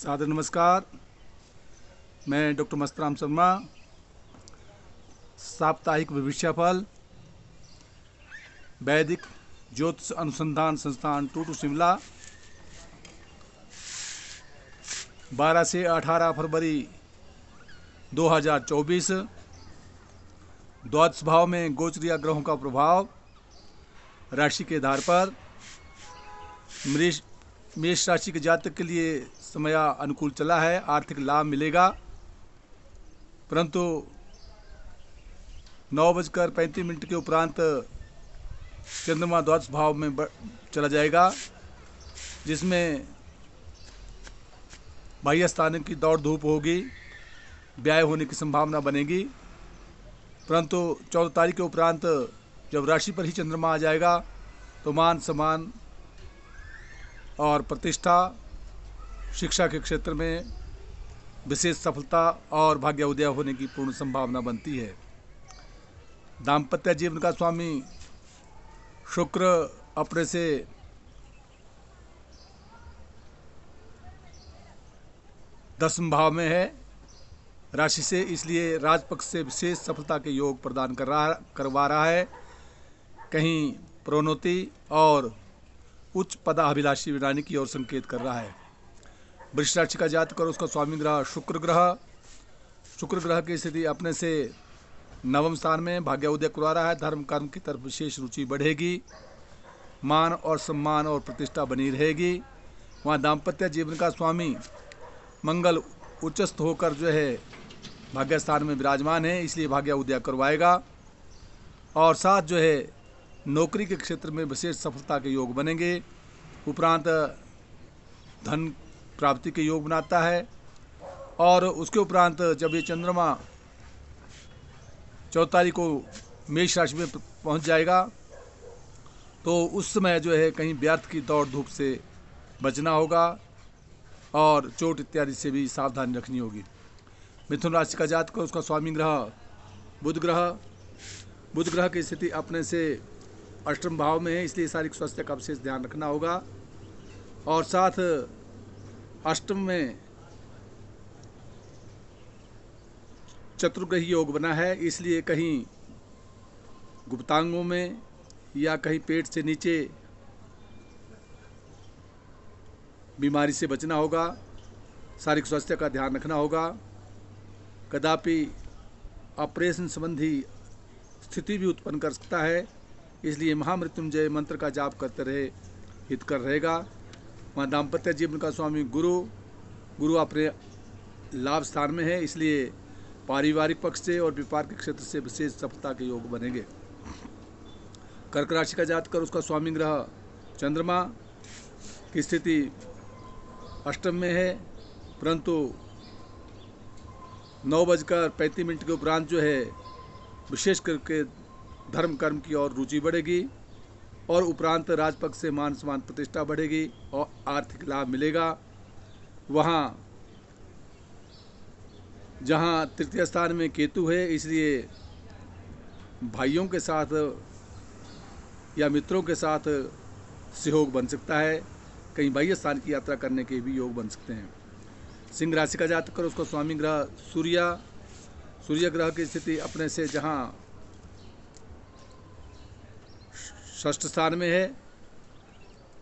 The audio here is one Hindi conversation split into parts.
सादर नमस्कार। मैं डॉक्टर मस्तराम शर्मा। साप्ताहिक भविष्यफल वैदिक ज्योतिष अनुसंधान संस्थान टूटू शिमला 12 से 18 फरवरी 2024। द्वादश भाव में गोचरीय ग्रहों का प्रभाव राशि के आधार पर मेष राशि के जातक के लिए समय अनुकूल चला है, आर्थिक लाभ मिलेगा, परंतु 9:35 के उपरांत चंद्रमा द्वादश भाव में चला जाएगा, जिसमें बाह्य स्थान की दौड़ धूप होगी, व्यय होने की संभावना बनेगी। परंतु 14 तारीख के उपरांत जब राशि पर ही चंद्रमा आ जाएगा तो मान सम्मान और प्रतिष्ठा, शिक्षा के क्षेत्र में विशेष सफलता और भाग्य उदय होने की पूर्ण संभावना बनती है। दाम्पत्य जीवन का स्वामी शुक्र अपने से दसम भाव में है राशि से, इसलिए राजपक्ष से विशेष सफलता के योग प्रदान करवा रहा है। कहीं प्रोन्नति और उच्च पदाभिलाषी बनाने की ओर संकेत कर रहा है। वृष राशि का जातक और उसका स्वामी ग्रह शुक्र ग्रह की स्थिति अपने से नवम स्थान में भाग्य उदय करवा रहा है। धर्म कर्म की तरफ विशेष रुचि बढ़ेगी, मान और सम्मान और प्रतिष्ठा बनी रहेगी। वहाँ दाम्पत्य जीवन का स्वामी मंगल उच्चस्थ होकर भाग्य स्थान में विराजमान है, इसलिए भाग्य उदय करवाएगा। और साथ नौकरी के क्षेत्र में विशेष सफलता के योग बनेंगे। उपरांत धन प्राप्ति के योग बनाता है। और उसके उपरांत जब ये चंद्रमा 14 तारीख को मेष राशि में पहुंच जाएगा तो उस समय कहीं व्यर्थ की दौड़ धूप से बचना होगा और चोट इत्यादि से भी सावधानी रखनी होगी। मिथुन राशि का जातक और उसका स्वामी ग्रह बुध ग्रह की स्थिति अपने से अष्टम भाव में है, इसलिए शारीरिक स्वास्थ्य का विशेष ध्यान रखना होगा। और साथ अष्टम में चतुर्ग्रही योग बना है, इसलिए कहीं गुप्तांगों में या कहीं पेट से नीचे बीमारी से बचना होगा, शारीरिक स्वास्थ्य का ध्यान रखना होगा। कदापि ऑपरेशन संबंधी स्थिति भी उत्पन्न कर सकता है, इसलिए महामृत्युंजय मंत्र का जाप करते रहे हितकर रहेगा। वहाँ दाम्पत्य जीवन का स्वामी गुरु अपने लाभ स्थान में है, इसलिए पारिवारिक पक्ष से और व्यापार के क्षेत्र से विशेष सफलता के योग बनेंगे। कर्क राशि का जातक और उसका स्वामी ग्रह चंद्रमा की स्थिति अष्टम में है, परंतु 9:35 के उपरांत विशेष करके धर्म कर्म की ओर रुचि बढ़ेगी और उपरांत राजपक्ष से मान सम्मान प्रतिष्ठा बढ़ेगी और आर्थिक लाभ मिलेगा। वहाँ जहाँ तृतीय स्थान में केतु है, इसलिए भाइयों के साथ या मित्रों के साथ सहयोग बन सकता है। कहीं बाह्य स्थान की यात्रा करने के भी योग बन सकते हैं। सिंह राशि का जातक और उसका स्वामी ग्रह सूर्य ग्रह की स्थिति अपने से जहाँ षष्ठ स्थान में है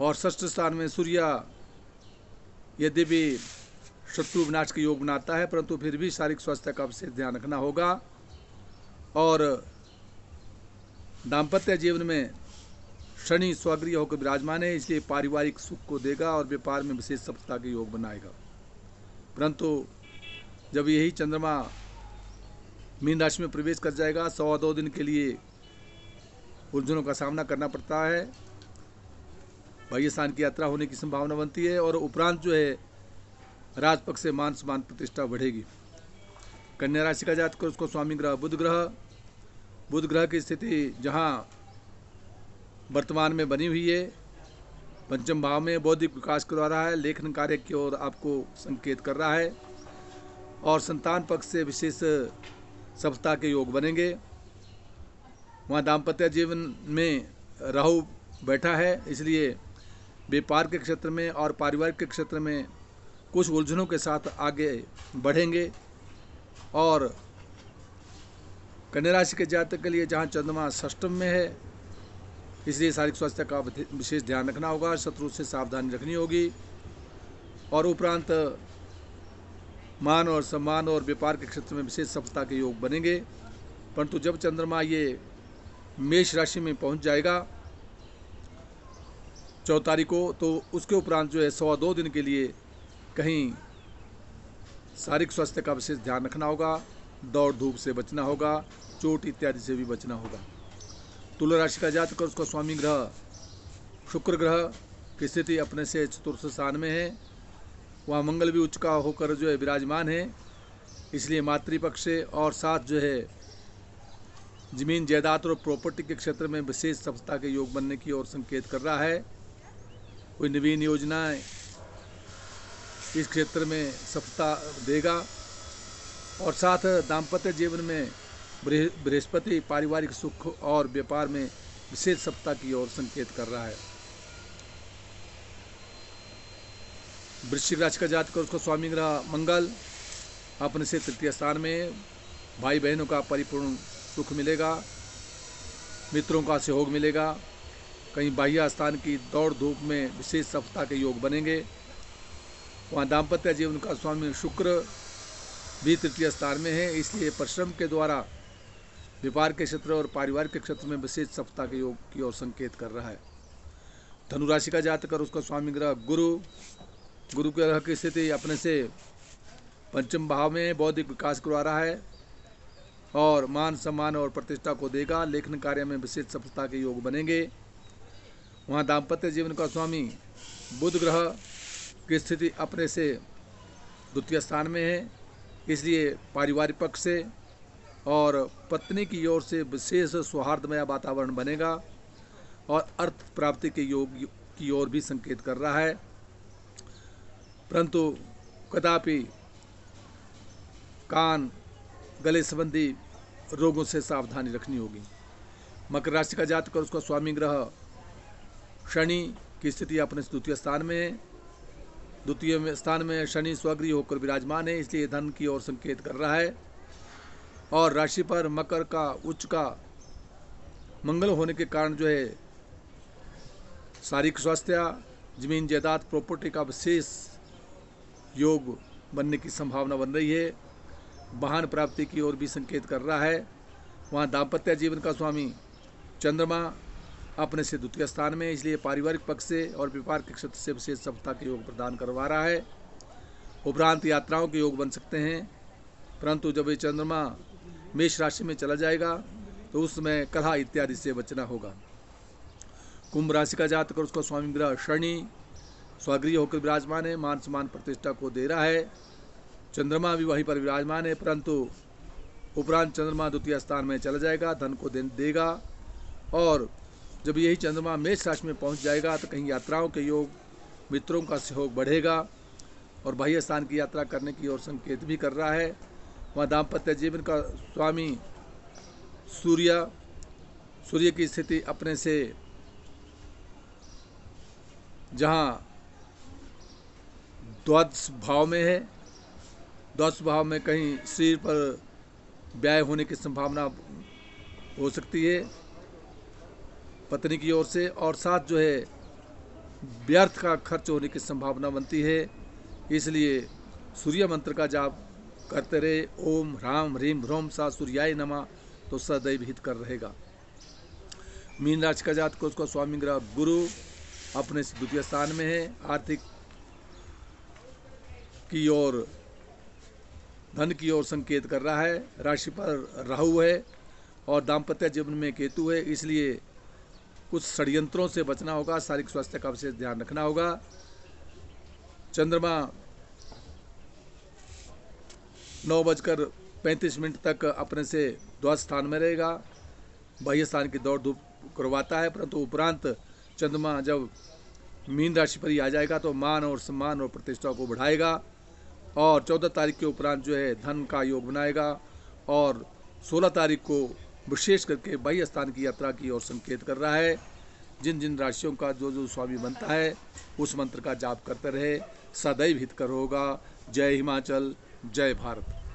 और षष्ठ स्थान में सूर्य यद्यपि शत्रु विनाश के योग बनाता है, परंतु फिर भी शारीरिक स्वास्थ्य का विशेष ध्यान रखना होगा। और दाम्पत्य जीवन में शनि स्वगृह होकर विराजमान है, इसलिए पारिवारिक सुख को देगा और व्यापार में विशेष सफलता के योग बनाएगा। परंतु जब यही चंद्रमा मीन राशि में प्रवेश कर जाएगा, 102 दिन के लिए उलझनों का सामना करना पड़ता है, बाह्य स्थान की यात्रा होने की संभावना बनती है और उपरांत राजपक्ष से मान सम्मान प्रतिष्ठा बढ़ेगी। कन्या राशि का जातक और उसको स्वामी ग्रह बुध ग्रह की स्थिति जहाँ वर्तमान में बनी हुई है, पंचम भाव में बौद्धिक विकास करवा रहा है, लेखन कार्य की ओर आपको संकेत कर रहा है और संतान पक्ष से विशेष सफलता के योग बनेंगे। वहाँ दाम्पत्य जीवन में राहु बैठा है, इसलिए व्यापार के क्षेत्र में और पारिवारिक के क्षेत्र में कुछ उलझनों के साथ आगे बढ़ेंगे। और कन्या राशि के जातक के लिए जहाँ चंद्रमा षष्टम में है, इसलिए शारीरिक स्वास्थ्य का विशेष ध्यान रखना होगा, शत्रु से सावधानी रखनी होगी। और उपरांत मान और सम्मान और व्यापार के क्षेत्र में विशेष सफलता के योग बनेंगे। परंतु जब चंद्रमा ये मेष राशि में पहुंच जाएगा 14 तारीख को, तो उसके उपरांत जो है 2.25 दिन के लिए कहीं शारीरिक स्वास्थ्य का विशेष ध्यान रखना होगा, दौड़ धूप से बचना होगा, चोट इत्यादि से भी बचना होगा। तुला राशि का जातक उसका स्वामी ग्रह शुक्र ग्रह की स्थिति अपने से चतुर्थ स्थान में है। वहाँ मंगल भी उच्च का होकर जो है विराजमान है, इसलिए मातृपक्ष से और साथ जो है जमीन जायदाद और प्रॉपर्टी के क्षेत्र में विशेष सफलता के योग बनने की ओर संकेत कर रहा है। कोई नवीन योजनाएं इस क्षेत्र में सफलता देगा। और साथ दाम्पत्य जीवन में बृहस्पति पारिवारिक सुख और व्यापार में विशेष सफलता की ओर संकेत कर रहा है। वृश्चिक राशि का जातक उसको स्वामी ग्रह मंगल अपने से तृतीय स्थान में, भाई बहनों का परिपूर्ण सुख मिलेगा, मित्रों का सहयोग मिलेगा, कहीं बाह्य स्थान की दौड़ धूप में विशेष सफलता के योग बनेंगे। वहाँ दाम्पत्य जीवन का स्वामी शुक्र भी तृतीय स्थान में है, इसलिए परिश्रम के द्वारा व्यापार के क्षेत्र और पारिवारिक के क्षेत्र में विशेष सफलता के योग की ओर संकेत कर रहा है। धनु राशि का जातक और उसका स्वामी ग्रह गुरु ग्रह की स्थिति अपने से पंचम भाव में बौद्धिक विकास करवा रहा है और मान सम्मान और प्रतिष्ठा को देगा। लेखन कार्य में विशेष सफलता के योग बनेंगे। वहाँ दाम्पत्य जीवन का स्वामी बुध ग्रह की स्थिति अपने से द्वितीय स्थान में है, इसलिए पारिवारिक पक्ष से और पत्नी की ओर से विशेष सौहार्दमय वातावरण बनेगा और अर्थ प्राप्ति के योग की ओर भी संकेत कर रहा है। परंतु कदापि कान गले संबंधी रोगों से सावधानी रखनी होगी। मकर राशि का जातक और उसका स्वामी ग्रह शनि की स्थिति अपने द्वितीय स्थान में है। द्वितीय स्थान में शनि स्वगृही होकर विराजमान है, इसलिए धन की ओर संकेत कर रहा है। और राशि पर मकर का उच्च का मंगल होने के कारण जो है शारीरिक स्वास्थ्य, जमीन जायदाद प्रॉपर्टी का विशेष योग बनने की संभावना बन रही है। वाहन प्राप्ति की ओर भी संकेत कर रहा है। वहाँ दाम्पत्य जीवन का स्वामी चंद्रमा अपने से द्वितीय स्थान में, इसलिए पारिवारिक पक्ष से और व्यापार के क्षेत्र से विशेष सफलता के योग प्रदान करवा रहा है। उपरांत यात्राओं के योग बन सकते हैं, परंतु जब ये चंद्रमा मेष राशि में चला जाएगा तो उस समय कलह इत्यादि से बचना होगा। कुंभ राशि का जातक और उसका स्वामी ग्रह शनि स्वगृही होकर विराजमान है, मान सम्मान प्रतिष्ठा को दे रहा है। चंद्रमा भी वहीं पर विराजमान है, परंतु उपरांत चंद्रमा द्वितीय स्थान में चला जाएगा, धन को देगा। और जब यही चंद्रमा मेष राशि में पहुंच जाएगा तो कहीं यात्राओं के योग, मित्रों का सहयोग बढ़ेगा और बाह्य स्थान की यात्रा करने की ओर संकेत भी कर रहा है। वहाँ दाम्पत्य जीवन का स्वामी सूर्य की स्थिति अपने से जहाँ द्वादश भाव में है, द्वादश भाव में कहीं शरीर पर व्यय होने की संभावना हो सकती है पत्नी की ओर से, और साथ जो है व्यर्थ का खर्च होने की संभावना बनती है। इसलिए सूर्य मंत्र का जाप करते रहे, ओम ह्राम ह्रीम ह्रोम सा सूर्याय नमः, तो सदैव हितकर रहेगा। मीन राशि का जातक को उसका स्वामी ग्रह गुरु अपने द्वितीय स्थान में है, आर्थिक की ओर, धन की ओर संकेत कर रहा है। राशि पर राहु है और दाम्पत्य जीवन में केतु है, इसलिए कुछ षड्यंत्रों से बचना होगा, शारीरिक स्वास्थ्य का विशेष ध्यान रखना होगा। चंद्रमा 9:35 तक अपने से द्वादश स्थान में रहेगा, बाह्य स्थान की दौड़ धूप करवाता है, परंतु उपरांत चंद्रमा जब मीन राशि पर ही आ जाएगा तो मान और सम्मान और प्रतिष्ठा को बढ़ाएगा और 14 तारीख के उपरांत जो है धन का योग बनाएगा और 16 तारीख को विशेष करके बाह्य स्थान की यात्रा की ओर संकेत कर रहा है। जिन जिन राशियों का जो जो स्वामी बनता है उस मंत्र का जाप करते रहे। सदैव हितकर होगा। जय हिमाचल, जय भारत।